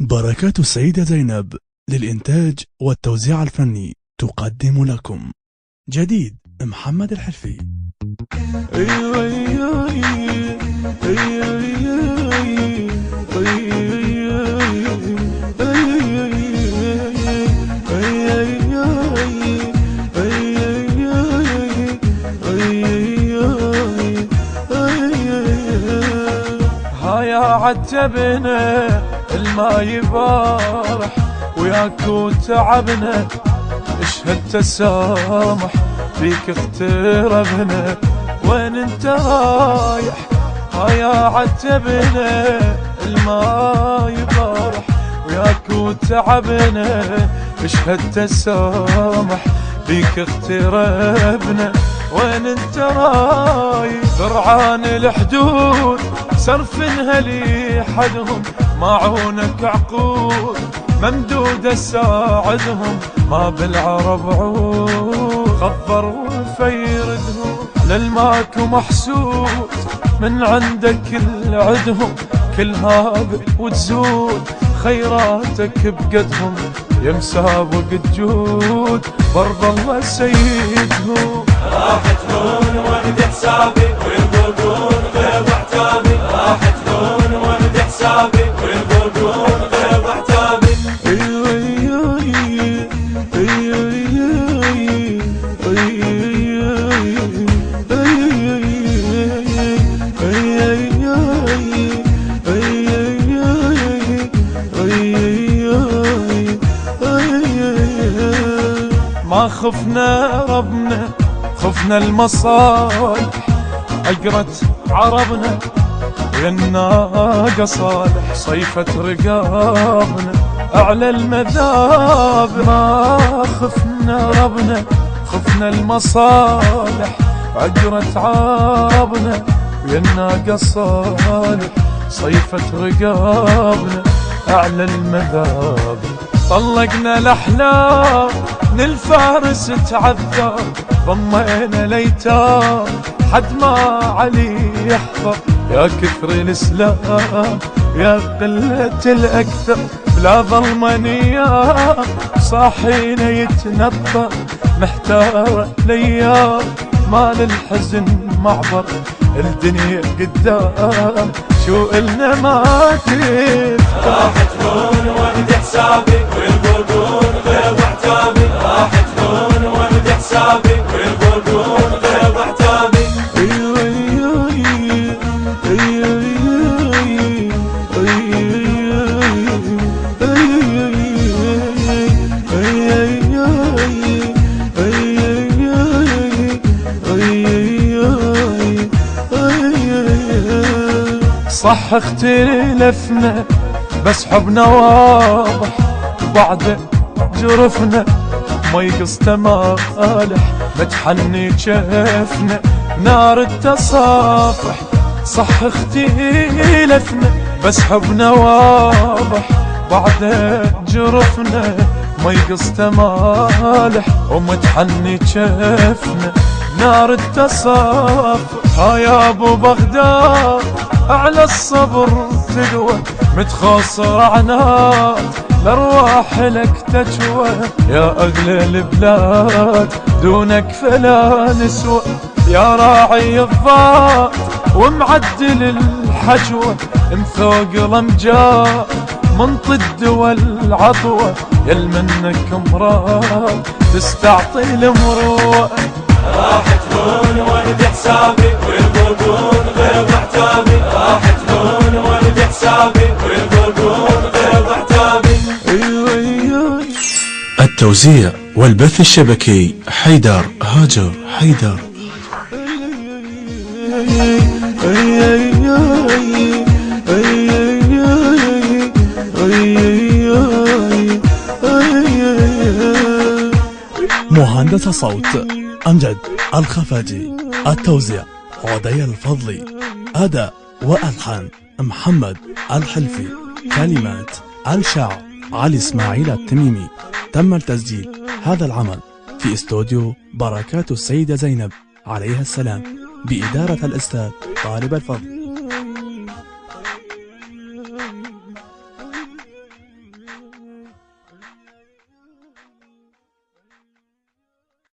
بركات السيدة زينب للإنتاج والتوزيع الفني تقدم لكم جديد محمد الحلفي. هيا عتبنا الما يبارح وياك وتعبنا، اشهد تسامح فيك اقتربنا. وين انت رايح؟ هيا عتبنا الما يبارح وياك وتعبنا، اشهد تسامح فيك اقتربنا. وين انت رايح؟ فرعان الحدود سرفنها لي حدهم، معونك عقود ممدودة ساعدهم، ما بالعرب عود خضر وفيردهم. للماك محسود من عندك العدهم، كل هاب وتزود خيراتك بقدهم. يا مسابق الجود برض الله سيدهم. راح تكون وقت حسابي والبرقون غيب اعتابي، راح تكون وقت حسابي والبرقون غيب اعتابي. ما خفنا ربنا خفنا المصالح، أجرت عربنا ويا صالح صيفة رقابنا أعلى المذاب. ما خفنا ربنا خفنا المصالح، أجرت عربنا ويا صالح صيفة رقابنا أعلى المذاب. طلقنا الأحلام للفارس تعذر، ضمينا ليتام حد ما علي يحفر. يا كثر الإسلام يا قلة الأكثر، بلا ظلمانية صاحينا يتنطر. محتار الأيام ما للحزن معبر، الدنيا قدام شو إلنا ما تفتح. راح تكون وقت حسابي والبرقون غيب اعتابي، راح تكون وقت حسابي والبرقون غيب اعتابي. صح اختلفنا بس حبنا واضح، بعد جرفنا ما يقص تمالح. متحني جفنا نار التصافح، صح اختلفنا بس حبنا واضح، بعد جرفنا ما يقص تمالح. ومتحني جفنا نار التصافح. يا ابو بغداد على الصبر تقوى، متخاصر عناد الارواح لك تجوى. يا اغلى البلاد دونك فلا نسوى، يا راعي الضاد ومعدل الحجوة. انفوق الامجاد منطي الدول العطوة، يل منك مراد تستعطي المروة. راح تكون وقت حسابي والبرقون غيب اعتابي، راح تكون وقت حسابي والبرقون غيب اعتابي. التوزيع والبث الشبكي حيدر هاجر حيدر. مهندس صوت أمجد الخفاجي، التوزيع عدي الفضلي، أداء وألحان محمد الحلفي، كلمات الشاعر علي إسماعيل التميمي. تم التسجيل هذا العمل في استوديو بركات السيدة زينب عليها السلام بإدارة الأستاذ طالب الفضل.